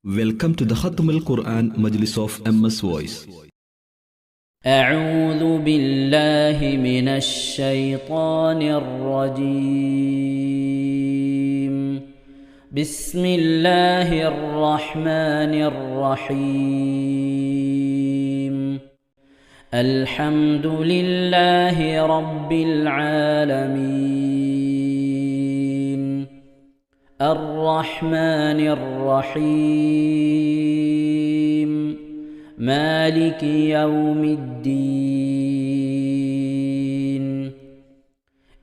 Welcome to the Khatam al-Quran Majlis of MS Voice. أعوذ بالله من الشيطان الرجيم. بسم الله الرحمن الرحيم. الحمد لله رب العالمين. الرحمن الرحيم. مالك يوم الدين.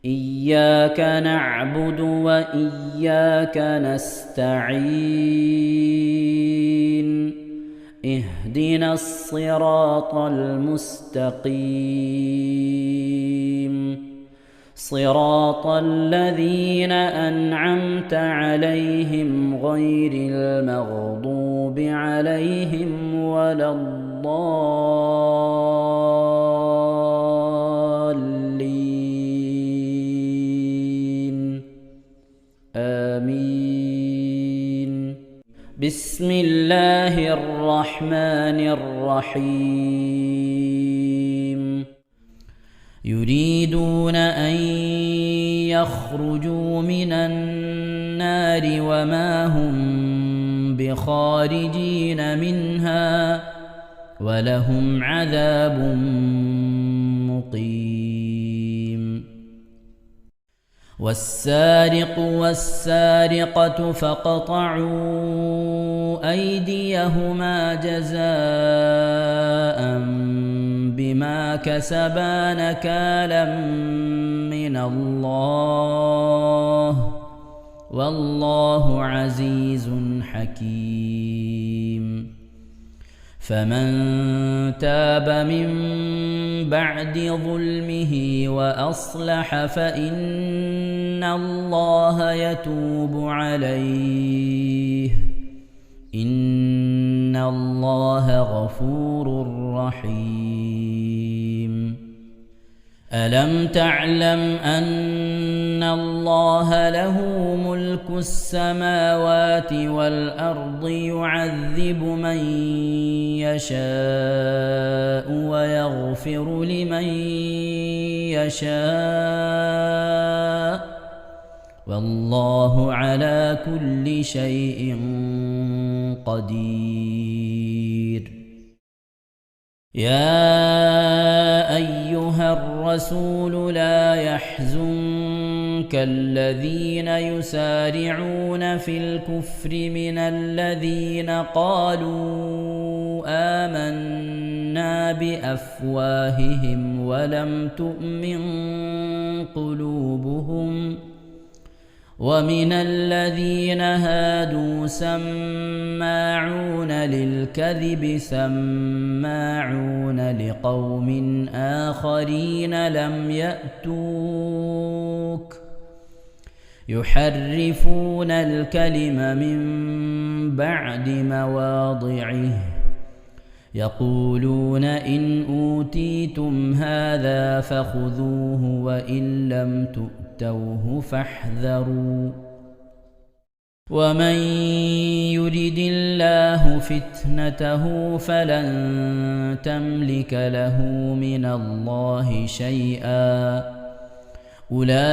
إياك نعبد وإياك نستعين. اهدنا الصراط المستقيم. صراط الذين أنعمت عليهم غير المغضوب عليهم ولا الضالين. آمين. بسم الله الرحمن الرحيم. يريدون أن يخرجوا من النار وما هم بخارجين منها ولهم عذاب مقيم. والسارق والسارقة فاقطعوا أيديهما جزاء بما كسبا نكالا من الله والله عزيز حكيم. فمن تاب من بعد ظلمه وأصلح فإن الله يتوب عليه. إن الله غفور رحيم. ألم تعلم أن الله له ملك السماوات والأرض يعذب من يشاء ويغفر لمن يشاء والله على كل شيء قدير. يا أيها الرسول لا يحزنك الذين يسارعون في الكفر من الذين قالوا آمنا بأفواههم ولم تؤمن قلوبهم ومن الذين هادوا سماعون للكذب سماعون لقوم آخرين لم يأتوك يحرفون الكلم من بعد مواضعه يقولون إن أوتيتم هذا فخذوه وإن لم تؤتوه فاحذروا. ومن يرد الله فتنته فلن تملك له من الله شيئا. أولئك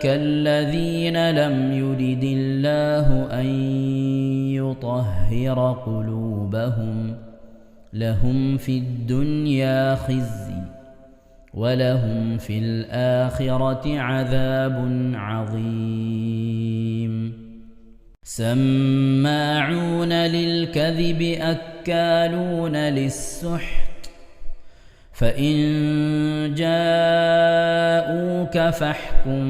الذين لم يرد الله أن يطهر قلوبهم لهم في الدنيا خزي ولهم في الآخرة عذاب عظيم. سماعون للكذب أكالون للسحت فإن جاءوك فاحكم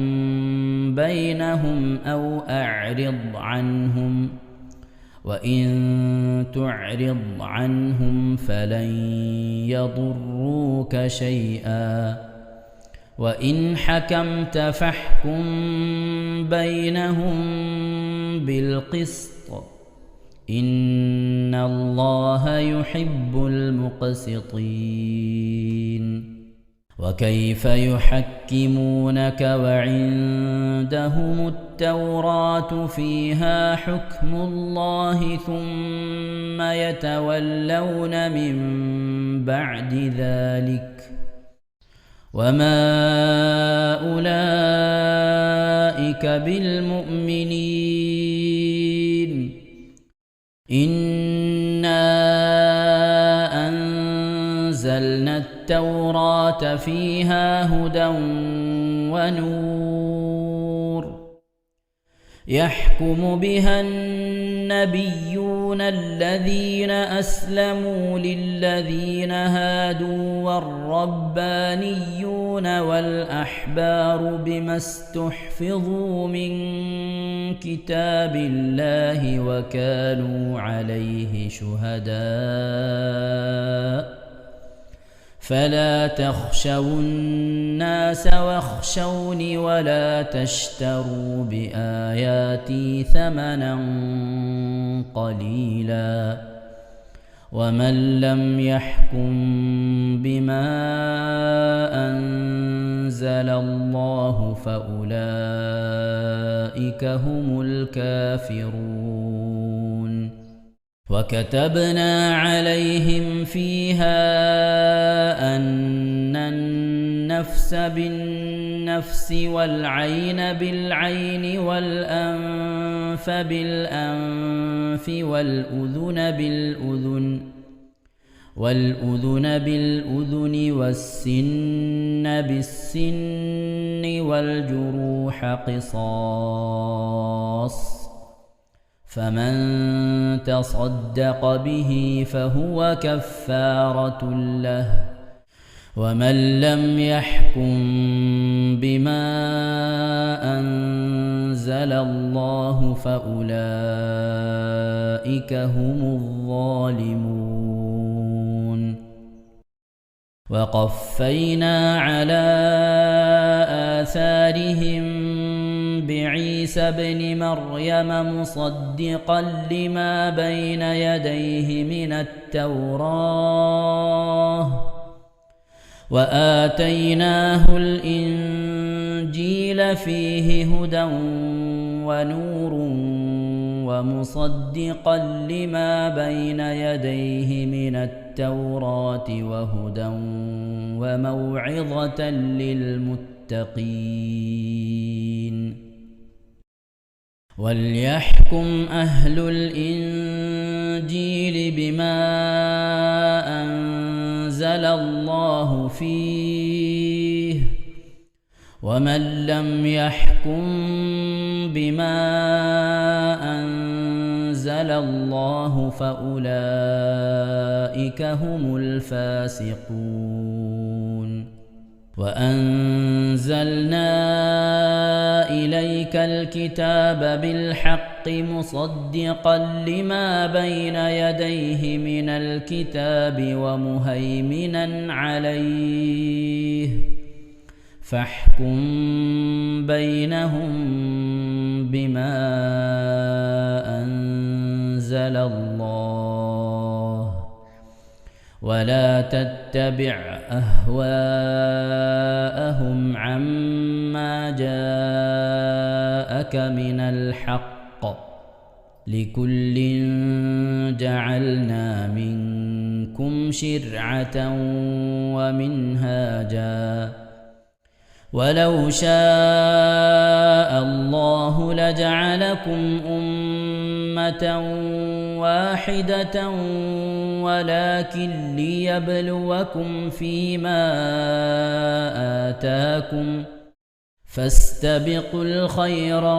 بينهم أو أعرض عنهم وإن تعرض عنهم فلن يضروك شيئا وإن حكمت فاحكم بينهم بالقسط إن الله يحب المقسطين. وكيف يحكمونك وعندهم عندهم التوراة فيها حكم الله ثم يتولون من بعد ذلك وما أولئك بالمؤمنين إنا أنزلنا التوراة فيها هدى ونور يحكم بها النبيون الذين أسلموا للذين هادوا والربانيون والأحبار بما استحفظوا من كتاب الله وكانوا عليه شهداء فلا تخشوا الناس واخشوني ولا تشتروا بآياتي ثمنا قليلا ومن لم يحكم بما أنزل الله فأولئك هم الكافرون وكتبنا عليهم فيها أن النفس بالنفس والعين بالعين والأنف بالأنف والأذن بالأذن والسن بالسن والجروح قصاص فمن تصدق به فهو كفارة له ومن لم يحكم بما أنزل الله فأولئك هم الظالمون وقفينا على آثارهم بعيسى ابن مريم مصدقا لما بين يديه من التوراة وآتيناه الإنجيل فيه هدى ونور ومصدقا لما بين يديه من التوراة وهدى وموعظة للمتقين وليحكم أهل الإنجيل بما أنزل الله فيه ومن لم يحكم بما أنزل الله فأولئك هم الفاسقون وأنزلنا إليك الكتاب بالحق مصدقا لما بين يديه من الكتاب ومهيمنا عليه فاحكم بينهم بما أنزل الله ولا تتبع أهواءهم عما جاءك من الحق لكل جعلنا منكم شرعة ومنهاجا ولو شاء الله لجعلكم أمة واحدة ولكن ليبلوكم فيما آتاكم فاستبقوا الخيرات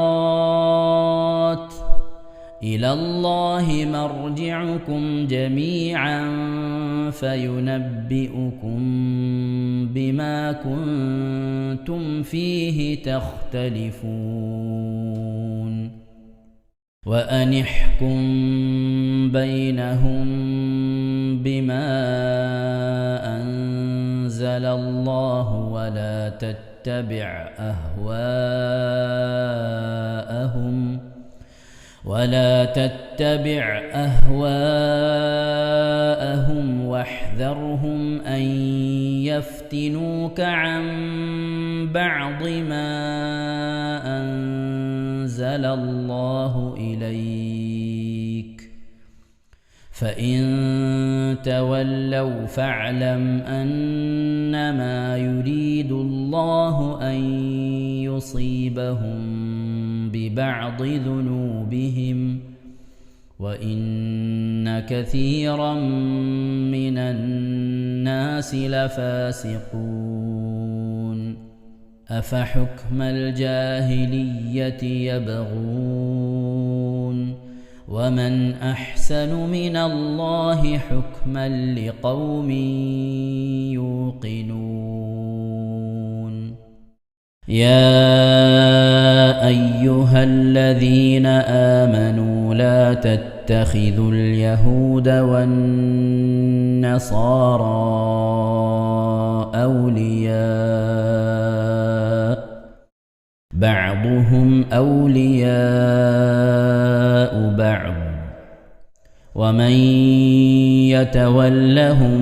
إلى الله مرجعكم جميعا فينبئكم بما كنتم فيه تختلفون وأن احكم بينهم بما أنزل الله ولا تتبع أهواءهم واحذرهم أن يفتنوك عن بعض ما أنزل أنزل الله إليك فإن تولوا فاعلم أنما يريد الله أن يصيبهم ببعض ذنوبهم وإن كثيرا من الناس لفاسقون أفحكم الجاهلية يبغون ومن أحسن من الله حكما لقوم يوقنون يا أيها الذين آمنوا لا تتخذوا اليهود والنصارى أولياء بعضهم أولياء بعض ومن يتولهم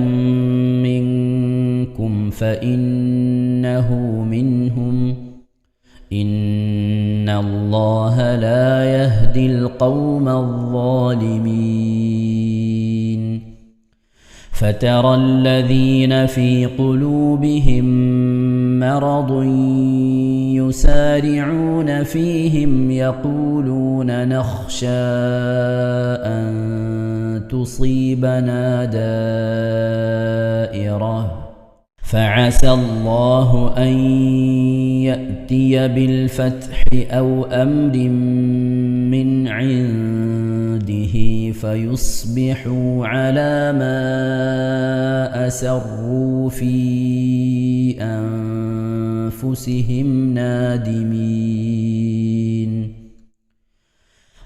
منكم فإنه منهم إن الله لا يهدي القوم الظالمين فترى الذين في قلوبهم مرض يسارعون فيهم يقولون نخشى أن تصيبنا دائرة فعسى الله أن يأتي بالفتح أو أمر من عنده فيصبحوا على ما أسروا في أنفسهم نادمين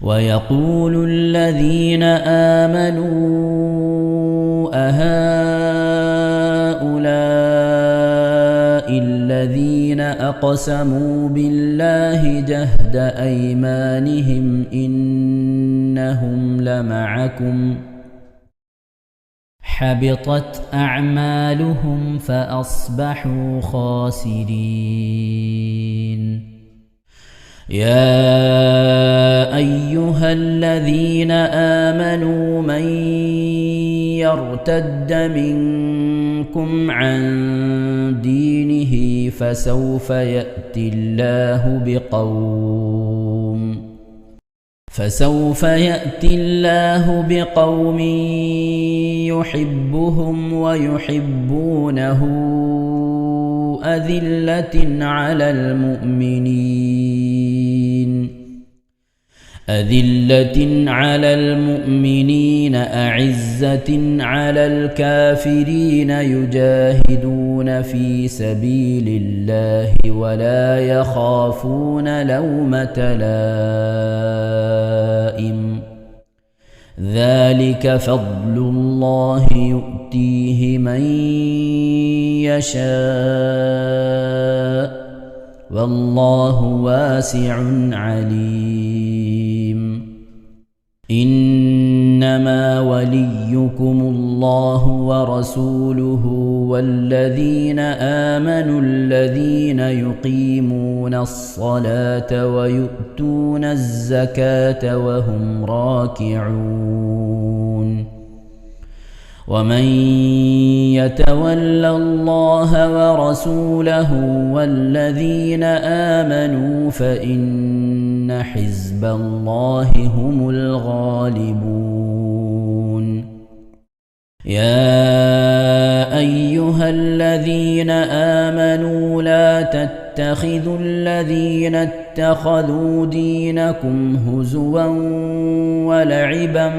ويقول الذين آمنوا أهؤلاء الذين أقسموا بالله جهد أيمانهم إنهم لمعكم حبطت أعمالهم فأصبحوا خاسرين يا أيها الذين آمنوا من يرتد منكم عن دينه فسوف يأتي الله بقوم يحبهم ويحبونه أذلة على المؤمنين أعزة على الكافرين يجاهدون في سبيل الله ولا يخافون لومة لائم ذلك فضل الله يؤتيه من يشاء والله واسع عليم إنما وليكم الله ورسوله والذين آمنوا الذين يقيمون الصلاة ويؤتون الزكاة وهم راكعون ومن يتول الله ورسوله والذين آمنوا فإن حزب الله هم الغالبون يا أيها الذين آمنوا لا تتخذوا الذين اتخذوا دينكم هزوا ولعبا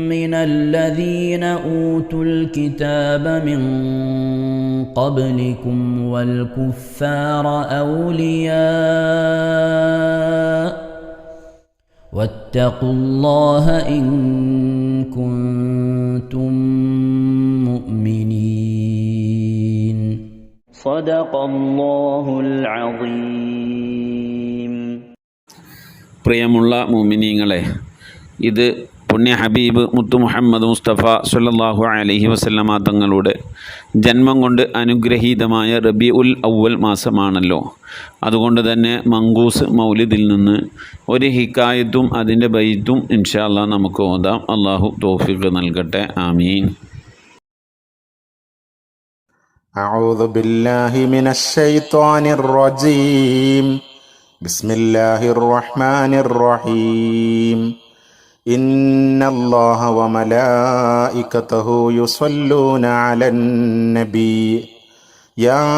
من الذين أوتوا الكتاب من قبلكم والكفار أولياء واتقوا الله إن كنتم مؤمنين صدق الله العظيم. പ്രിയമുള്ള മുഅ്മിനീങ്ങളെ, ഇത് പുണ്യ ഹബീബ് മുത്തു മുഹമ്മദ് മുസ്തഫ സ്വല്ലല്ലാഹു അലൈഹി വസല്ലമ തങ്ങളുടെ ജന്മം കൊണ്ട് അനുഗ്രഹീതമായ റബീഉൽ അവ്വൽ മാസമാണല്ലോ. അതുകൊണ്ട് തന്നെ മങ്കൂസ് മൗലിദിൽ നിന്ന് ഒരു ഹിക്കായത്തും അതിൻ്റെ ബൈത്തും ഇൻഷാ അല്ലാഹ് നമുക്ക് ഓതാം. അള്ളാഹു തൗഫീഖ് നൽകട്ടെ. ആമീൻ. أعوذ بالله من الشيطان الرجيم. بسم الله الرحمن الرحيم. إن الله وملائكته يصلون على النبي يا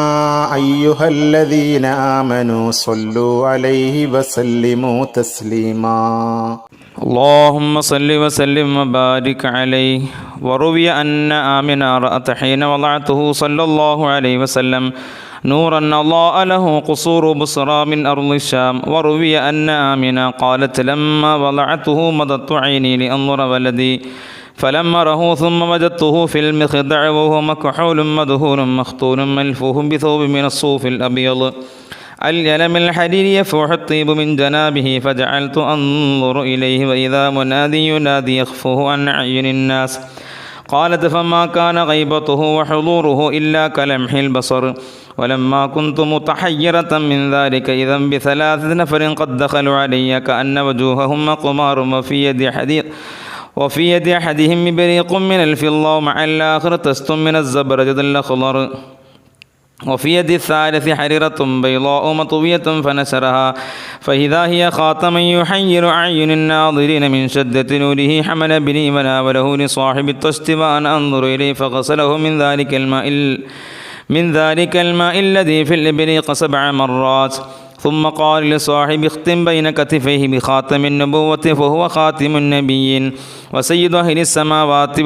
أيها الذين آمنوا صلوا عليه وسلموا تسليما. اللهم صل وسلم وبارك عليه. وروي أن آمنة رأت حين وضعته صلى الله عليه وسلم نورا أضاء له قصور بصرى من أرض الشام. وروي أن آمنة قالت لما وضعته مضت عيني لأنظر ولدي فلما رأه ثم وجدته في المخدع وهو مكحول مدهون مختون ملفوف بثوب من الصوف الأبيض اليلم الحرير يفوح الطيب من جنابه فجعلت أنظر إليه وإذا منادي ينادي يخفه عن أعين الناس. قالت فما كان غيبته وحضوره إلا كلمح البصر. ولما كنت متحيرة من ذلك إذا بثلاث نفر قد دخلوا علي كأن وجوههم قمار وفي يد أحدهم إبريق من الفضة ومع الآخر تست من الزبرجد الأخضر وفي يد الثالث حريرة بيضاء مطوية فنشرها فإذا هي خاتم يحير أعين الناظرين من شدة نوره. حمل بني وناوله لصاحب الطشت وأنا أنظر إليه فغسله من ذلك الماء الذي في الإبريق 7 مرات. ثم قال لصاحب اختم بين كتفيه بخاتم النبوة فهو خاتم النبيين وسيد أهل السماوات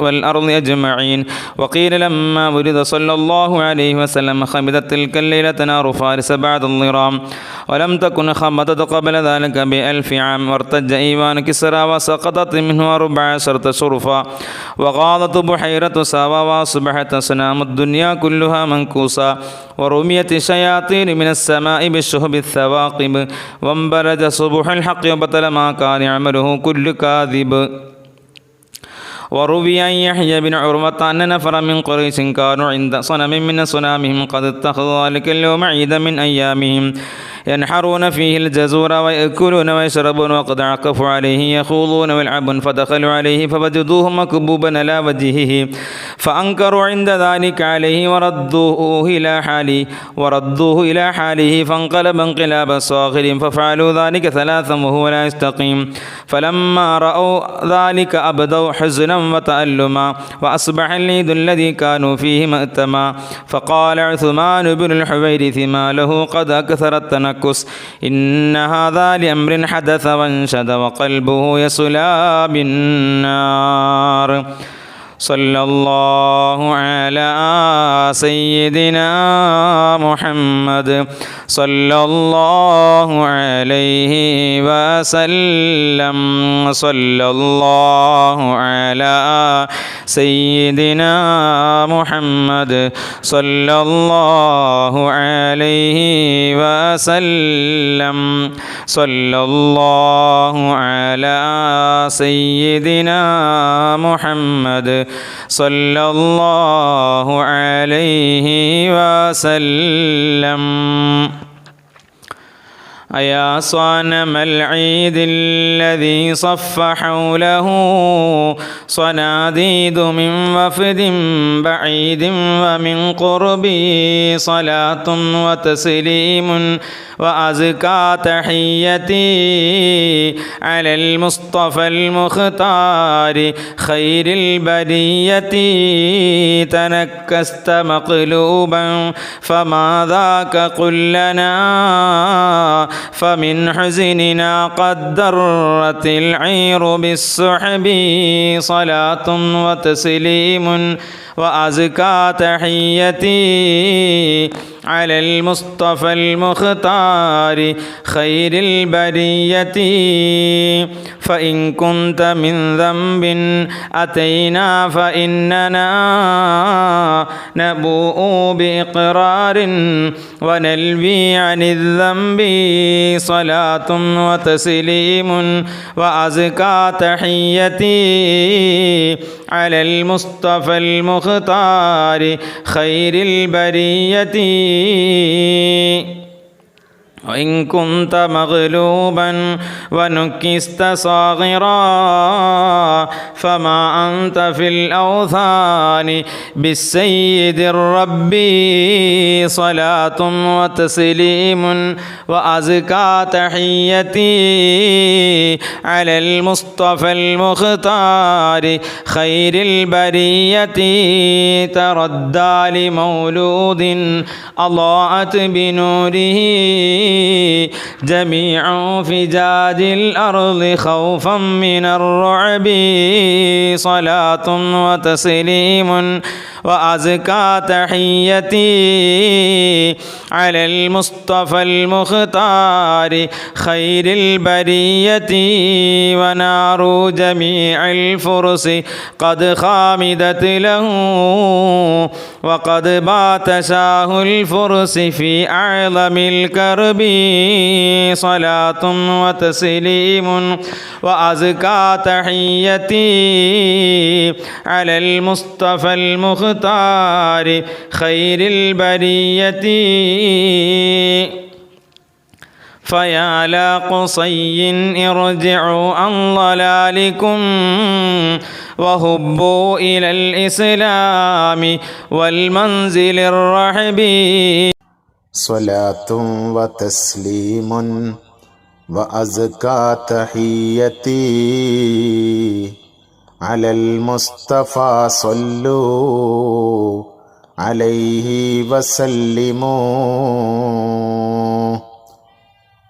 والأرض أجمعين. وقيل لما ولد صلى الله عليه وسلم خمدت تلك الليلة نار فارس بعد الظرام ولم تكن خمدت قبل ذلك ب1000 عام. وارتج إيوان كسرى وسقطت منه 14 شرفا وغاضت بحيرة ساوى وأصبحت أصنام الدنيا كلها منكوسا. ورميت الشياطين من السماء بالشهب الثواقب وانبرج صبح الحق وبطل ما كان يعمله كل كاذب. وروي عن يحيى بن عروة أن نفرا من قريش كانوا عند صنم من صنامهم قد اتخذوا ذلك اليوم عيدا من أيامهم ينحرون فيه الجزور ويأكلون ويشربون وقد عكفوا عليه يخوضون ويلعبون فدخلوا عليه فوجدوه مكبوبا على وجهه فأنكروا عند ذلك عليه وردوه إلى حاله فانقلب انقلاب صاغر ففعلوا ذلك 3 وهو لا يستقيم. فلما رأوا ذلك أبدوا حزنا وتألما وأصبح العيد الذي كانوا فيه مأتما. فقال عثمان بن الحويرث ما له قد أكثر التنكس إن هذا لأمر حدث وانشد وقلبه يصلى بالنار. صلى الله على سيدنا محمد صلى الله عليه وسلم. صلى الله على سيدنا محمد صلى الله عليه وسلم. صلى الله على سيدنا محمد صلى الله عليه وسلم. أيا صنم العيد الذي صف حوله صناديد من وفد بعيد ومن قربي صلاة وتسليم وأزكى تحيتي على المصطفى المختار خير البرية. تنكست مقلوبا فما ذاك قل لنا فمن حزننا قد درت العير بالسحب. صلاة وتسليم وأزكى تحيتي على المصطفى المختار خير البرية. فإن كنت من ذنب أتينا فإننا نبوء بإقرار ونلوي عن الذنب صلاة وتسليم وأزكى تحيتي على المصطفى المختار خير البرية وإن كنت مغلوبا ونكست صاغرا فما أنت في الأوثان بالسيد الرب صلاة وتسليم وأزكى تحيتي على المصطفى المختار خير البرية تردى لمولود أضاءت بنوره جميع فجاج الأرض خوفا من الرعب صلاة وتسليم وأزكى تحيتي على المصطفى المختار خير البرية ونار جميع الفرس قد خامدت له وقد بات شاه الفرس في أعظم الكرب صلاة وتسليم وأزكى تحيتي على المصطفى المختار خير البرية فيا لا قصي ارجعوا عن ضلالكم وهبوا إلى الإسلام والمنزل الرحب صلاة وتسليم وأزكى تحيتي على المصطفى صلوا عليه وسلموا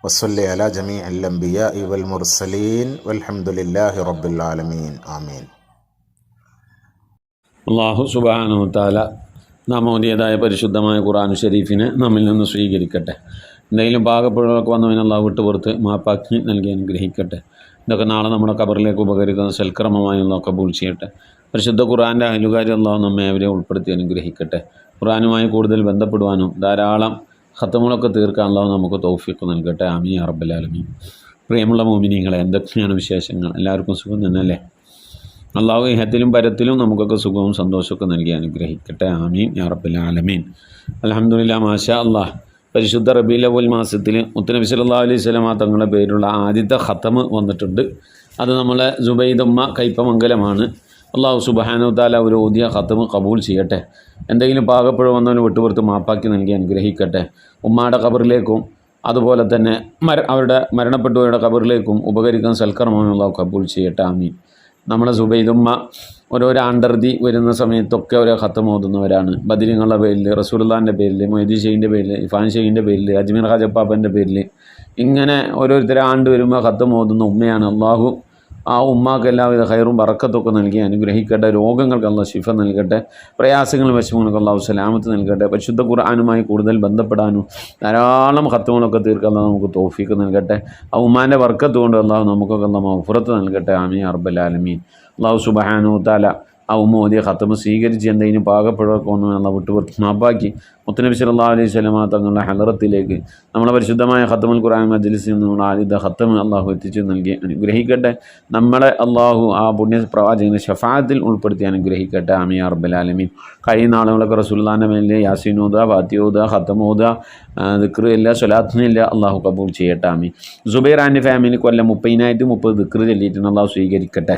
وصل على جميع الأنبياء والمرسلين والحمد لله رب العالمين آمين. അള്ളാഹു സുബ്ഹാനഹു വ തആല നാം ഓതിയതായ പരിശുദ്ധമായ ഖുർആൻ ഷരീഫിനെ നമ്മിൽ നിന്ന് സ്വീകരിക്കട്ടെ. എന്തെങ്കിലും പാകപ്പിഴകളൊക്കെ വന്നവന് അള്ളാഹു വിട്ടുപുറത്ത് മാപ്പാക്കി നൽകി അനുഗ്രഹിക്കട്ടെ. ഇതൊക്കെ നാളെ നമ്മുടെ ഖബറിലേക്ക് ഉപകരിക്കുന്ന സൽക്രമമായി അള്ളാഹു കബൂൽ ചെയ്യട്ടെ. പരിശുദ്ധ ഖുർആൻ്റെ അഹലുകാരി അള്ളാഹു നമ്മെ അവരെ ഉൾപ്പെടുത്തി അനുഗ്രഹിക്കട്ടെ. ഖുർആനുമായി കൂടുതൽ ബന്ധപ്പെടുവാനും ധാരാളം ഖത്തമുകളൊക്കെ തീർക്കാൻ അള്ളാഹു നമുക്ക് തൗഫീഖ് നൽകട്ടെ. ആമീൻ യാ റബ്ബൽ ആലമീൻ. പ്രിയമുള്ള മോമിനീങ്ങളെ, എന്തൊക്കെയാണ് വിശേഷങ്ങൾ? എല്ലാവർക്കും സുഖം തന്നെയല്ലേ? അള്ളാഹു ഇഹത്തിലും പരത്തിലും നമുക്കൊക്കെ സുഖവും സന്തോഷമൊക്കെ നൽകി അനുഗ്രഹിക്കട്ടെ. ആമീൻ യാ റബ്ബൽ ആലമീൻ. അൽഹംദുലില്ലാ, മാഷാ അല്ലാഹ്. പരിശുദ്ധ റബീഉൽ അവ്വൽ മാസത്തിൽ മുത്തുനബി സല്ലല്ലാഹു അലൈഹി വസല്ലമ തങ്ങളുടെ പേരുള്ള ആദ്യത്തെ ഖത്തം വന്നിട്ടുണ്ട്. അത് നമ്മളെ സുബൈദുമ്മ കൈപ്പമംഗലമാണ്. അള്ളാഹു സുബ്ഹാനഹു വ തആല ഒരു ഓതിയ ഖത്തം കബൂൽ ചെയ്യട്ടെ. എന്തെങ്കിലും പാകപ്പിഴ വന്നവന് വിട്ടുപുറത്ത് മാപ്പാക്കി നൽകി അനുഗ്രഹിക്കട്ടെ. ഉമ്മായുടെ ഖബറിലേക്കും അതുപോലെ തന്നെ അവരുടെ മരണപ്പെട്ടവരുടെ ഖബറിലേക്കും ഉപകരിക്കുന്ന സൽക്കർമ്മം അള്ളാഹു കബൂൽ ചെയ്യട്ടെ. ആമീൻ. നമ്മുടെ സുബൈദുമ്മ ഓരോരോ ആണ്ടർതി വരുന്ന സമയത്തൊക്കെ ഓരോ ഖത്തം ഓതുന്നവരാണ്. ബദരീങ്ങളുടെ പേരിൽ, റസൂലുള്ളാഹിൻ്റെ പേരിൽ, മൊയ്തീൻ ഷെയ്ഖിൻ്റെ പേരിൽ, ഇഫാൻ ഷെയ്ഖിൻ്റെ പേരിൽ, അജ്മീർ ഹാജപ്പാപ്പൻ്റെ പേരിൽ, ഇങ്ങനെ ഓരോരുത്തരെ ആണ്ട് വരുമ്പോൾ ഖത്തം ഓതുന്ന ഉമ്മയാണ്. അള്ളാഹു ആ ഉമ്മാക്ക് എല്ലാവിധ ഖൈറും ബറക്കത്തൊക്കെ നൽകി അനുഗ്രഹിക്കട്ടെ. രോഗങ്ങൾക്ക് അള്ളാഹു ശിഫ നൽകട്ടെ. പ്രയാസങ്ങളും വിഷമങ്ങൾക്ക് അള്ളാഹു സലാമത്ത് നൽകട്ടെ. പരിശുദ്ധ ഖുർആനുമായി കൂടുതൽ ബന്ധപ്പെടാനും ധാരാളം ഖത്തങ്ങളൊക്കെ തീർക്കാൻ നമുക്ക് തൗഫീഖ് നൽകട്ടെ. ആ ഉമ്മാൻ്റെ ബർക്കത്ത് കൊണ്ട് അള്ളാഹു നമുക്കൊക്കെ അള്ളാഹു മഗ്ഫിറത്ത് നൽകട്ടെ. ആമീൻ യാ റബ്ബൽ ആലമീൻ. അള്ളാഹു സുബ്ഹാനഹു വ തആല ആ ഉമ്മ ഓതിയ ഖത്തം സ്വീകരിച്ച് എന്തെങ്കിലും പാകപ്പിഴൊക്കെ ഒന്നും അള്ളാഹു വിട്ടുപുറത്ത് മാപ്പാക്കി മുത്തുനബി സല്ലല്ലാഹു അലൈഹി വസല്ലമ തങ്ങളുടെ ഹലറത്തിലേക്ക് നമ്മളെ പരിശുദ്ധമായ ഖത്തമുൽ ഖുർആൻ മജ്ലിസിൽ നിന്നുള്ള ആദ്യത്തെ ഖത്തം അള്ളാഹു എത്തിച്ചു നൽകി അനുഗ്രഹിക്കട്ടെ. നമ്മളെ അള്ളാഹു ആ പുണ്യ പ്രവാചകൻ്റെ ഷഫാഅത്തിൽ ഉൾപ്പെടുത്തി അനുഗ്രഹിക്കട്ടെ. ആമീൻ യാ റബ്ബൽ ആലമീൻ. കഴിയുന്ന ആളുകളൊക്കെ റസൂലുള്ളാഹിൻ്റെ മേലിൽ യാസീൻ ഓതുക, ഫാത്തിഹ ഓതുക, ഖത്തം ഓതുക, ദിക്ർ ഇല്ല, സ്വലാത്തിനില്ല, അള്ളാഹു കബൂൽ ചെയ്യട്ടെ. ആമീൻ. സുബൈർ ആൻഡ് ഫാമിലി കൊല്ലം 30,030 ദിക്ർ ചൊല്ലിയിട്ടുണ്ട്. അള്ളാഹു സ്വീകരിക്കട്ടെ.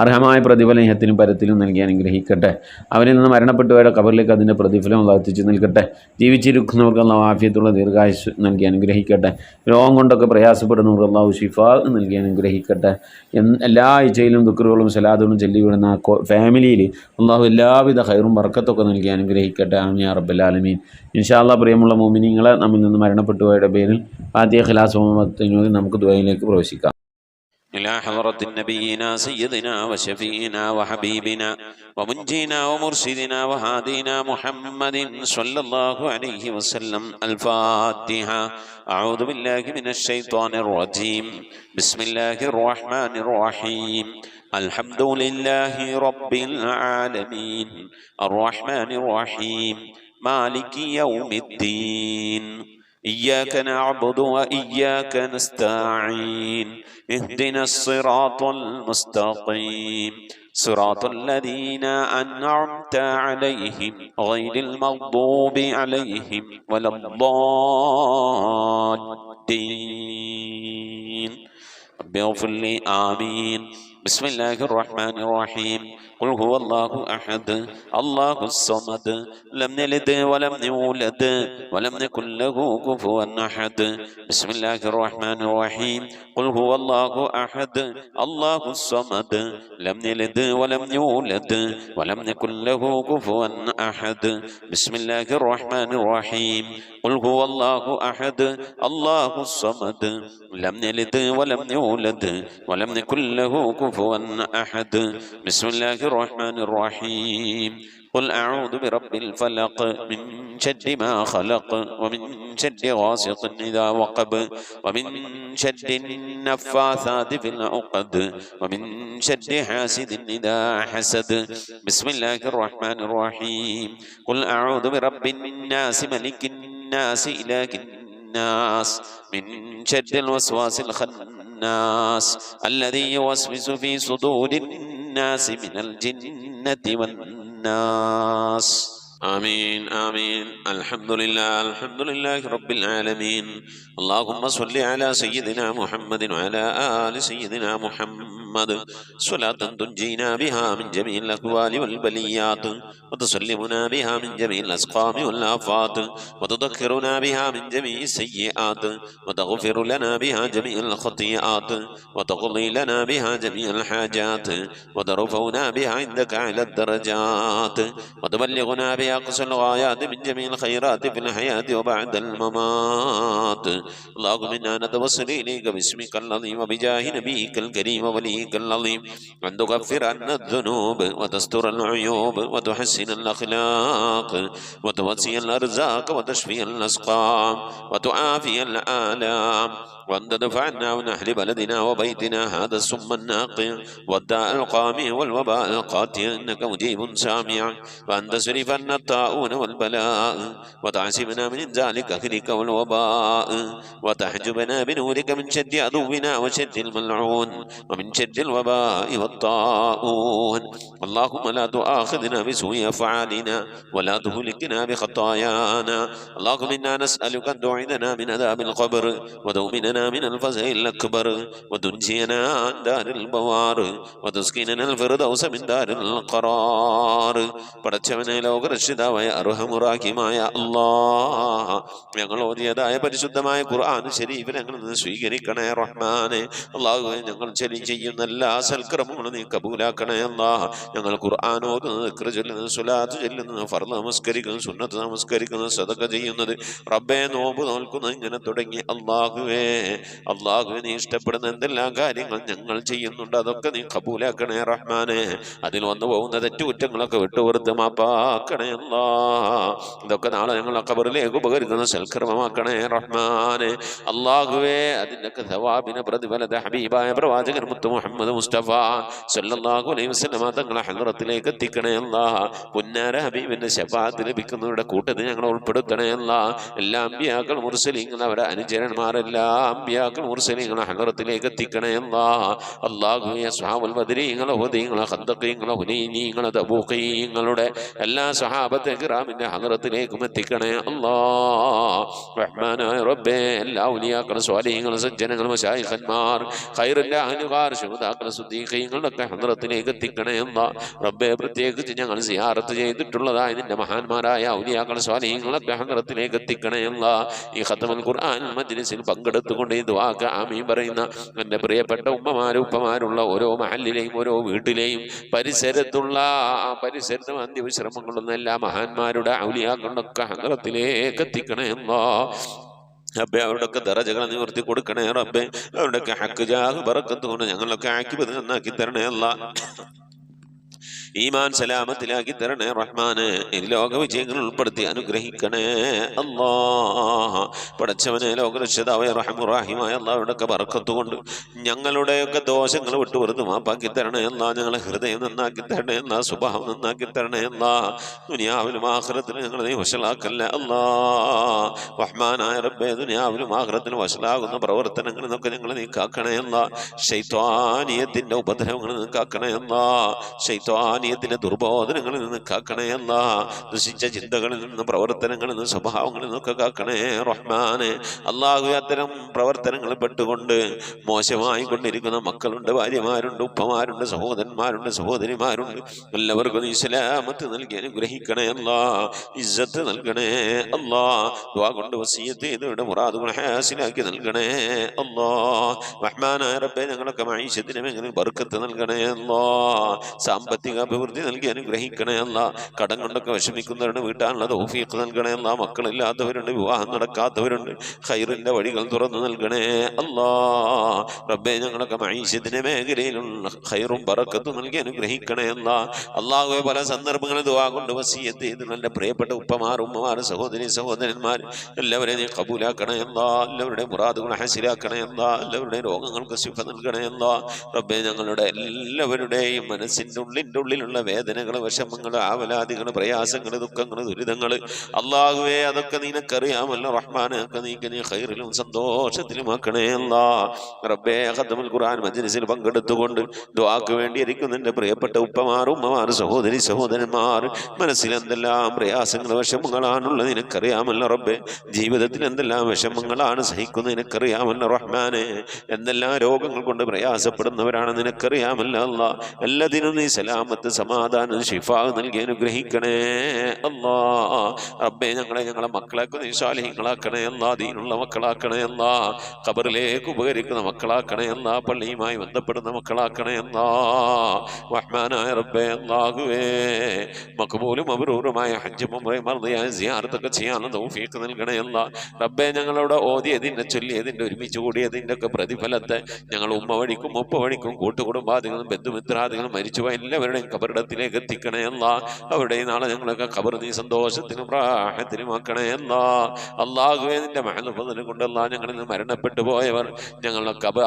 അർഹമായ പ്രതിഫലം ഇഹത്തിനും പരത്തിലും നൽകി അനുഗ്രഹിക്കട്ടെ. അവരിൽ നിന്ന് മരണപ്പെട്ടവരുടെ ഖബറിലേക്ക് അതിൻ്റെ പ്രതിഫലം അള്ളാഹു എത്തിച്ചു നൽകട്ടെ. ജീവിച്ചിരിക്കുന്നവർക്ക് അള്ളാഹു ആഫിയത്തുള്ള ദീർഘായുസ് നൽകി അനുഗ്രഹിക്കട്ടെ. രോഗം കൊണ്ടൊക്കെ പ്രയാസപ്പെടുന്നവർക്ക് അള്ളാഹു ശിഫാ നൽകി അനുഗ്രഹിക്കട്ടെ. എല്ലാ ആഴ്ചയിലും ദിക്റുകളും സലാത്തുകളും ചൊല്ലിവിടുന്ന ആ ഫാമിലിയിൽ അള്ളാഹു എല്ലാവിധ ഖൈറും ബർക്കത്തൊക്കെ നൽകി അനുഗ്രഹിക്കട്ടെ. ആമീൻ യാ റബ്ബൽ ആലമീൻ. ഇൻഷാ അല്ലാഹ്. പ്രിയമുള്ള മുഅ്മിനീങ്ങളെ, നമ്മിൽ നിന്ന് മരണപ്പെട്ടവരുടെ പേരിൽ ഫാത്തിഹ, ഇഖ്ലാസ്, നമുക്ക് ദുആയിലേക്ക് പ്രവേശിക്കാം. إلى حضرة نبينا سيدنا وشفينا وحبيبنا ومنجينا ومرشدنا وهادينا محمد صلى الله عليه وسلم. الفاتحة. أعوذ بالله من الشيطان الرجيم. بسم الله الرحمن الرحيم. الحمد لله رب العالمين الرحمن الرحيم مالك يوم الدين. إياك نعبد وإياك نستعين. اهدنا الصراط المستقيم صراط الذين أنعمت عليهم غير المغضوب عليهم ولا الضالين. رب اغفر لي. آمين. بسم الله الرحمن الرحيم. قل هو الله أحد الله الصمد لم يلد ولم يولد ولم يكن له كفوا أحد. بسم الله الرحمن الرحيم. قل هو الله أحد الله الصمد لم يلد ولم يولد ولم يكن له كفوا أحد. بسم الله الرحمن الرحيم. قل هو الله أحد الله الصمد لم يلد ولم يولد ولم يكن له كفوا أحد. بسم الله الرحمن الرحيم. قل أعوذ برب الفلق من شر ما خلق ومن شر غاسق إذا وقب ومن شر النفاثات في العقد ومن شر حاسد إذا حسد. بسم الله الرحمن الرحيم. قل أعوذ برب الناس ملك الناس إله الناس من شر الوسواس الخناس الذي يوسوس في صدور الناس من الجنة والناس. آمين آمين. الحمد لله رب العالمين. اللهم صل على سيدنا محمد وعلى آل سيدنا محمد صلاة تنجينا بها من جميع الأهوال والبليات وتسلمنا بها من جميع الأسقام والآفات وتذكرنا بها من جميع السيئات وتغفر لنا بها جميع الخطيئات وتقضي لنا بها جميع الحاجات وترفعنا بها عندك على الدرجات وتبلغنا بها أقصى الغايات من جميع الخيرات في الحياة وبعد الممات. اللهم إنا نتوسل إليك باسمك العظيم وبجاه نبيك الكريم ووليك العظيم أن تغفر عنا الذنوب وتستر العيوب وتحسن الأخلاق وتوسع الأرزاق وتشفي الأسقام وتعافي الآلام وأن تدفع عنا ونحل بلدنا وبيتنا هذا السم الناقع والداء القامع والوباء القاتل إنك مجيب سامع. وأن تصرف عنا الطاعون والبلاء وتعصمنا من ذلك أهلك والوباء وتحجبنا بنورك من شر عدونا وشر الملعون ومن شر الوباء والطاعون. اللهم لا تؤاخذنا بسوء أفعالنا ولا تهلكنا بخطايانا. اللهم إنا نسألك أن تعيذنا من عذاب القبر وتؤمننا من الفزع الأكبر وتنجينا عن دار البوار وتسكننا الفردوس من دار القرار. പടച്ചവനെ ലോകരക്ഷിതാവായ അർഹമുറാഹിമായ അല്ലാഹ്, ഞങ്ങൾ ഓതിയതായ പരിശുദ്ധമായ ഖുർആൻ ശരീഫ് ഞങ്ങൾ നിന്ന് സ്വീകരിക്കണേ റഹ്മാനെ. അല്ലാഹുവേ, ഞങ്ങൾ ചെയ്യുന്ന എല്ലാ സൽക്കർമ്മങ്ങളും നീ കബൂലാക്കണേ അല്ലാഹ്. ഞങ്ങൾ ഖുർആൻ ഓതുന്നത്, ദിക്ർ ചൊല്ലുന്നത്, സ്വലാത്ത് ചൊല്ലുന്നത്, ഫർള് നമസ്കരിക്കുന്നത്, സുന്നത്ത് നമസ്കരിക്കുന്നത്, സദഖ ചെയ്യുന്നത്, റബ്ബേ നോമ്പ് നോൽക്കുന്നത്, ഇങ്ങനെ തുടങ്ങി അല്ലാഹുവേ നീ ഇഷ്ടപ്പെടുന്ന എന്തെല്ലാം കാര്യങ്ങൾ ഞങ്ങൾ ചെയ്യുന്നുണ്ട് അതൊക്കെ നീ കബൂലാക്കണേ റഹ്മാനെ. അതിൽ വന്നു പോകുന്ന തെറ്റുകുറ്റങ്ങളൊക്കെ വിട്ടുപുറത്ത് മാപ്പാക്കണേ അല്ലാഹ്. ഇതൊക്കെ നാളെ ഞങ്ങൾ ഖബറിലേക്ക് ഉപകരിക്കുന്ന സൽക്കർമ്മമാക്കണേ റഹ്മാനെ. അല്ലാഹുവേ, അതിൻ്റെയൊക്കെ സവാബിനെ പ്രതിഫലത ഹബീബായ പ്രവാചകൻ മുത്ത് മുഹമ്മദ് മുസ്തഫ സല്ലല്ലാഹു അലൈഹി വസല്ലമ തങ്ങളെ ഹദ്റത്തിലേക്ക് എത്തിക്കണേ അല്ലാഹ്. പുന്നാര ഹബീബിന്റെ ശഫാഅത്ത് ലഭിക്കുന്നവരുടെ കൂട്ടത്തിൽ ഞങ്ങളെ ഉൾപ്പെടുത്തണേ അല്ലാഹ്. എല്ലാ അമ്പിയാക്കൾ മുർസലീങ്ങൾ അവരെ അനുചരന്മാരെല്ലാം അമ്പിയാക്കൾ മുർസലീങ്ങളെ ഹദ്റത്തിലേക്ക് എത്തിക്കണേ അല്ലാഹ്. അല്ലാഹുവേ, അസ്ഹാബുൽ ബദരീങ്ങളെ ഹുദീങ്ങളെ ഖന്ദഖീങ്ങളെ ഹുനൈനീങ്ങളെ തബൂഖീങ്ങളുടെ എല്ലാ സ്വഹാബത്തെ കിറാമിന്റെ ഹദ്റത്തിലേക്കും എത്തിക്കണേ അല്ലാഹ്. റഹ്മാനായ റബ്ബേ, എല്ലാ ഔലിയാക്കളും സ്വാലിഹീങ്ങളും സജ്ജനങ്ങളും മശായിഖന്മാർ ഖൈറിന്റെ അഹ്ലുകാർ ശുഹദാക്കൾ സുദ്ദീഖീങ്ങളുടെ ഹദ്റത്തിലേക്ക് എത്തിക്കണേ അല്ലാഹ്. റബ്ബേ, പ്രത്യേകിച്ച് ഞങ്ങൾ സിയാറത്ത് ചെയ്തിട്ടുള്ളതായ നിന്റെ മഹാന്മാരായ ഔലിയാക്കൾ സ്വാലിഹീങ്ങളൊക്കെ ഹദ്റത്തിലേക്ക് എത്തിക്കണേ അല്ലാഹ്. ഈ ഖത്മുൽ ഖുർആൻ മജ്ലിസിൽ പങ്കെടുത്തുകൊണ്ട് ഈ ദുആക്ക് ആമീൻ പറയുന്ന എൻ്റെ പ്രിയപ്പെട്ട ഉമ്മമാരും ഉപ്പമാരുള്ള ഓരോ മഹല്ലിലെയും ഓരോ വീട്ടിലെയും പരിസരത്തുള്ള പരിസരത്തും അന്ത്യവിശ്രമം കൊള്ളുന്ന എല്ലാ മഹാന്മാരുടെ ഔലിയാക്കളുടെ ഹദ്റത്തിലേക്ക് എത്തിക്കണേ അല്ലാഹ്. റബ്ബേ അവരുടെയൊക്കെ ദറജകളെ നിവർത്തി കൊടുക്കണേ റബ്ബേ. അവരുടെയൊക്കെ ഹക്ക് ജാഹ് ബറക്കത്ത് കൊണ്ട് ഞങ്ങളൊക്കെ ആക്കിബത് നന്നാക്കി തരണേ അല്ലാഹ്. ഈമാൻ സലാമത്തിലാക്കി തരണേ റഹ്മാനെ. ലോക വിജയങ്ങൾ ഉൾപ്പെടുത്തി അനുഗ്രഹിക്കണേ അല്ലാഹ്. പടച്ചവനെ ലോകരക്ഷിതാവായ റഹ്മുറാഹിമായ അല്ലാഹുവിൻ്റെയൊക്കെ ബർക്കത്ത് കൊണ്ട് ഞങ്ങളുടെയൊക്കെ ദോഷങ്ങൾ വിട്ടു വെറുതെ മാപ്പാക്കി തരണേ അല്ലാഹ്. ഞങ്ങളെ ഹൃദയം നന്നാക്കി തരണേ അല്ലാഹ്. സ്വഭാവം നന്നാക്കി തരണേ അല്ലാഹ്. ദുനിയാവിലും ആഖിറത്തിലും ഞങ്ങളെ നീ വശലാക്കല്ലേ അല്ലാഹ്. റഹ്മാനായ റബ്ബേ, ദുനിയാവിലും ആഖിറത്തിലും വശലാകുന്ന പ്രവർത്തനങ്ങളിൽ നിന്നൊക്കെ ഞങ്ങളെ നീ കാക്കണേ അല്ലാഹ്. ശൈത്വാനിയത്തിൻ്റെ ഉപദ്രവങ്ങളിൽ നിന്ന് കാക്കണേ അല്ലാഹ്. ശൈത്വാനിയത്തിൻ്റെ ദുർബോധനങ്ങളിൽ നിന്ന് കാക്കണേ അല്ലാഹ്. ദുഷിച്ച ചിന്തകളിൽ നിന്ന്, പ്രവർത്തനങ്ങളിൽ നിന്ന്, സ്വഭാവങ്ങളിൽ നിന്നൊക്കെ കാക്കണേ റഹ്മാനെ. അല്ലാഹു അത്തരം പ്രവർത്തനങ്ങളിൽ പെട്ടുകൊണ്ട് മോശമായി കൊണ്ടിരിക്കുന്ന മക്കളുണ്ട്, ഭാര്യമാരുണ്ട്, ഉപ്പമാരുണ്ട്, സഹോദരന്മാരുണ്ട്, സഹോദരിമാരുണ്ട്. എല്ലാവർക്കും നീ സലാമത്ത് നൽകി അനുഗ്രഹിക്കണേ അല്ലാഹ്. ഇസ്സത്ത് നൽകണേ അല്ലാഹ്. ദുആ കൊണ്ട് വസിയ്യത്ത് ചെയ്തവരുടെ മുറാദുകൾ ഹാസിലാക്കി നൽകണേ അല്ലാഹ്. റഹ്മാനായ റബ്ബേ, ഞങ്ങളൊക്കെ മഈശത്തിന് മേഖലയിൽ ബർക്കത്ത് നൽകണേ അല്ലാഹ്. സാമ്പത്തിക അഭിവൃദ്ധി നൽകി അനുഗ്രഹിക്കണേ അല്ലാഹ്. കടം കൊണ്ടൊക്കെ വിഷമിക്കുന്നവരുടെ വീട്ടാനുള്ള തൗഫീഖ് നൽകണേ അല്ലാഹ്. മക്കളില്ലാത്തവരുണ്ട്, വിവാഹം നടക്കാത്തവരുണ്ട്, ഖൈറിന്റെ വഴികൾ തുറന്നു നൽകണേ അല്ലാഹ്. റബ്ബേ, ഞങ്ങളൊക്കെ മഈശത്തിന്റെ മേഖലയിലുള്ള ഖൈറും ബറക്കത്തും നൽകി അനുഗ്രഹിക്കണേ അല്ലാഹ്. അല്ലാഹുവേ, പല സന്ദർഭങ്ങളിൽ ദുആ കൊണ്ട് വസിയ്യത്ത് ചെയ്ത് നല്ല പ്രിയപ്പെട്ട ഉപ്പമാർ, ഉമ്മമാർ, സഹോദരി സഹോദരന്മാർ എല്ലാവരെയും നീ ഖബൂലാക്കണേ അല്ലാഹ്. എല്ലാവരുടെയും മുറാദുകൾ ഹാസിലാക്കണേ അല്ലാഹ്. എല്ലാവരുടെയും രോഗങ്ങൾക്ക് ശിഫ നൽകണേ അല്ലാഹ്. റബ്ബേ, ഞങ്ങളുടെ എല്ലാവരുടെയും മനസ്സിൻ്റെ ഉള്ളിലുള്ള വേദനകൾ, വിഷമങ്ങൾ, ആവലാദികൾ, പ്രയാസങ്ങൾ, ദുഃഖങ്ങൾ, ദുരിതങ്ങൾ അല്ലാഹുവേ അതൊക്കെ നിനക്കറിയാമല്ലോ റഹ്മാനെ. ഒക്കെ നീ ഖൈറിലും സന്തോഷത്തിലുമാക്കണേ അല്ലാഹ്. റബ്ബേ, ഖത്മുൽ ഖുർആൻ മജ്ലിസിൽ പങ്കെടുത്തുകൊണ്ട് ദുആക്ക് വേണ്ടി ഇരിക്കുന്ന എൻ്റെ പ്രിയപ്പെട്ട ഉപ്പമാർ, ഉമ്മമാർ, സഹോദരി സഹോദരന്മാർ മനസ്സിൽ എന്തെല്ലാം പ്രയാസങ്ങൾ, വിഷമങ്ങളാണുള്ളത് നിനക്കറിയാമല്ലോ റബ്ബേ. ജീവിതത്തിൽ എന്തെല്ലാം വിഷമങ്ങളാണ് സഹിക്കുന്നത് നിനക്കറിയാമല്ലോ റഹ്മാനെ. എന്തെല്ലാം രോഗങ്ങൾ കൊണ്ട് പ്രയാസപ്പെടുന്നവരാണ് നിനക്കറിയാമല്ലോ അല്ലാഹ്. എല്ലാത്തിനും നീ സലാമത്ത്, സമാധാനം, ശിഫാ നൽകി അനുഗ്രഹിക്കണേ അല്ലാഹ്. റബ്ബേ, ഞങ്ങളെ മക്കളൊക്കെ നീ സാലിഹീങ്ങളാക്കണേ അല്ലാഹ്. ദീനുള്ള മക്കളാക്കണേ അല്ലാഹ്. ഖബറിലേക്ക് ഉപകരിക്കുന്ന മക്കളാക്കണേ അല്ലാഹ്. പള്ളിയുമായി ബന്ധപ്പെടുന്ന മക്കളാക്കണേ അല്ലാഹ്. റഹ്മാനായ റബ്ബേ, അല്ലാഹുവേ, മഖ്ബൂലും മബ്റൂറുമായ ഹജ്ജും ഉംറയും മർദിയായ സിയാറത്തൊക്കെ ചെയ്യാനുള്ള തൗഫീഖ് നൽകണേ അല്ലാഹ്. റബ്ബേ, ഞങ്ങളോട് ഓതിയതിൻ്റെ, ചൊല്ലിയതിൻ്റെ, ഒരുമിച്ച് കൂടിയതിൻ്റെ ഒക്കെ പ്രതിഫലത്തെ ഞങ്ങൾ ഉമ്മ വഴിക്കും ഉപ്പ വഴിക്കും കൂട്ടുകുടുംബാദികളും ബന്ധുമിത്രാദികളും മരിച്ചുപോയ എല്ലാവരുടെയും ഖബറിടത്തിലേക്ക് എത്തിക്കണേ അല്ലാഹ്. അവരുടെ നാളെ ഞങ്ങളൊക്കെ ഖബർ നീ സന്തോഷത്തിനും റാഹത്തിനുമാക്കണേ അല്ലാഹ്. അല്ലാഹുവേ, നിന്റെ മഹൽ ഫദ്ൽ കൊണ്ട് അല്ലാഹ് ഞങ്ങളിൽ നിന്ന് മരണപ്പെട്ടു പോയവർ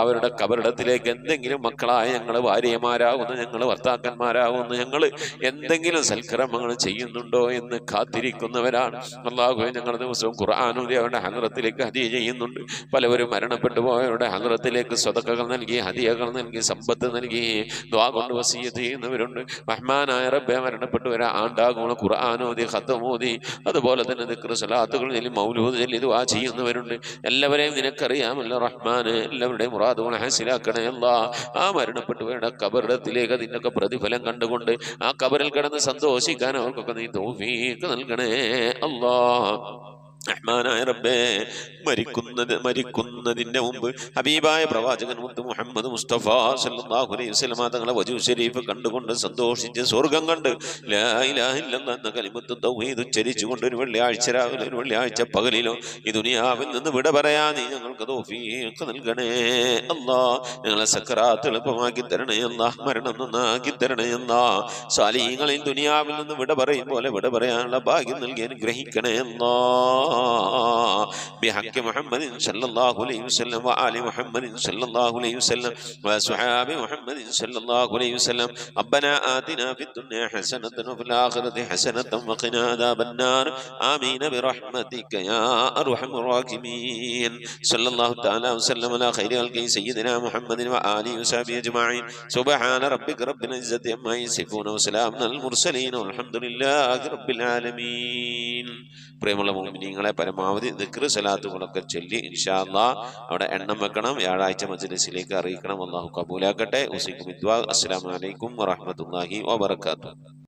അവരുടെ ഖബറിടത്തിലേക്ക് എന്തെങ്കിലും മക്കളായ ഞങ്ങൾ, ഭാര്യമാരാകുന്നു ഞങ്ങൾ, ഭർത്താക്കന്മാരാകുന്നു ഞങ്ങൾ എന്തെങ്കിലും സൽക്കർമ്മങ്ങൾ ചെയ്യുന്നുണ്ടോ എന്ന് കാത്തിരിക്കുന്നവരാണ് അല്ലാഹുവേ. ഞങ്ങൾ ദിവസവും ഖുർആനൂതി അവരുടെ ഹദ്റത്തിലേക്ക് ഹദിയ ചെയ്യുന്നുണ്ട്. പലവരും മരണപ്പെട്ടു പോയവരുടെ ഹദ്റത്തിലേക്ക് സ്വതക്കകൾ നൽകി, ഹദിയകൾ നൽകി, സമ്പത്ത് നൽകി ദുആ കൊണ്ട് വസിയ്യത്ത് ചെയ്യുന്നവരുണ്ട്. റഹ്മാനായ റബ്ബേ, മരണപ്പെട്ടവരെ ആണ്ടാകുമ്പോൾ ഖുർആനോദി, ഖത്മോദി, അതുപോലെ തന്നെ ദിക്ർ, സ്വലാത്തുകൾ ചൊല്ലി, മൗലൂദ് ചൊല്ലി ദുആ ചെയ്യുന്നവരുണ്ട്. എല്ലാവരെയും നിനക്കറിയാമല്ലോ റഹ്മാനെ. എല്ലാവരുടെയും മുറാദുകൾ ഹാസിലാക്കണേ അല്ലാഹ്. ആ മരണപ്പെട്ടവരുടെ ഖബറിടത്തിലേക്ക് അതിൻ്റെയൊക്കെ പ്രതിഫലം കണ്ടുകൊണ്ട് ആ ഖബറിൽ കിടന്ന് സന്തോഷിക്കാൻ അവർക്കൊക്കെ നീ തൗഫീഖ് നൽകണേ അല്ലാഹ്. റഹ്മാനായ റബ്ബേ, മരിക്കുന്നതിൻ്റെ മുമ്പ് ഹബീബായ പ്രവാചകൻ മുത്ത് മുഹമ്മദ് മുസ്തഫ സല്ലല്ലാഹു അലൈഹി വസല്ലം തങ്ങളെ വജൂ ശരീഫ് കണ്ടുകൊണ്ട് സന്തോഷിച്ച് സ്വർഗം കണ്ട് ലാ ഇലാഹ ഇല്ലല്ലാഹ് എന്ന കലിമത്ത് തൗഹീദ് ഉച്ചരിച്ചുകൊണ്ട് ഒരു വെള്ളിയാഴ്ച രാവിലെ, ഒരു വെള്ളിയാഴ്ച പകലിലോ ഈ ദുനിയാവിൽ നിന്ന് വിട പറയാൻ നീ ഞങ്ങൾക്ക് തൗഫീഖ് നൽകണേ അല്ലാഹ്. ഞങ്ങളെ സക്കറാത്ത് എളുപ്പമാക്കി തരണേ അല്ലാഹ്. മരണം നന്നാക്കി തരണേ അല്ലാഹ്. സാലിഹീങ്ങളിൽ ദുനിയാവിൽ നിന്ന് വിട പറയും പോലെ വിട പറയാനുള്ള ഭാഗ്യം നൽകി അനുഗ്രഹിക്കണേ അല്ലാഹ്. بحق محمد صلى الله عليه وسلم وآل محمد صلى الله عليه وسلم وصحاب محمد صلى الله عليه وسلم. ربنا آتنا في الدنيا حسنة وفي الآخرة حسنة وقنا عذاب النار. آمين برحمتك يا أرحم الراحمين. صلى الله تعالى وسلم على خير خلق سيدنا محمد وآله وصحبه أجمعين. سبحان ربك رب العزة عما يصفون وسلام على المرسلين والحمد لله رب العالمين. പ്രിയമുള്ള മുഅ്മിനീങ്ങളെ, പരമാവധി ദിക്ർ സലാത്തുകളൊക്കെ ചൊല്ലി ഇൻഷാ അല്ലാഹ് അവിടെ എണ്ണം വെക്കണം. വ്യാഴാഴ്ച മജ്ലിസിലേക്ക് അറിയിക്കണം. അല്ലാഹു കബൂലാക്കട്ടെ. ഉസീക്കും ബിദ്ദുആ. അസ്സലാമു അലൈക്കും വറഹ്മത്തുള്ളാഹി വബറകാതുഹു.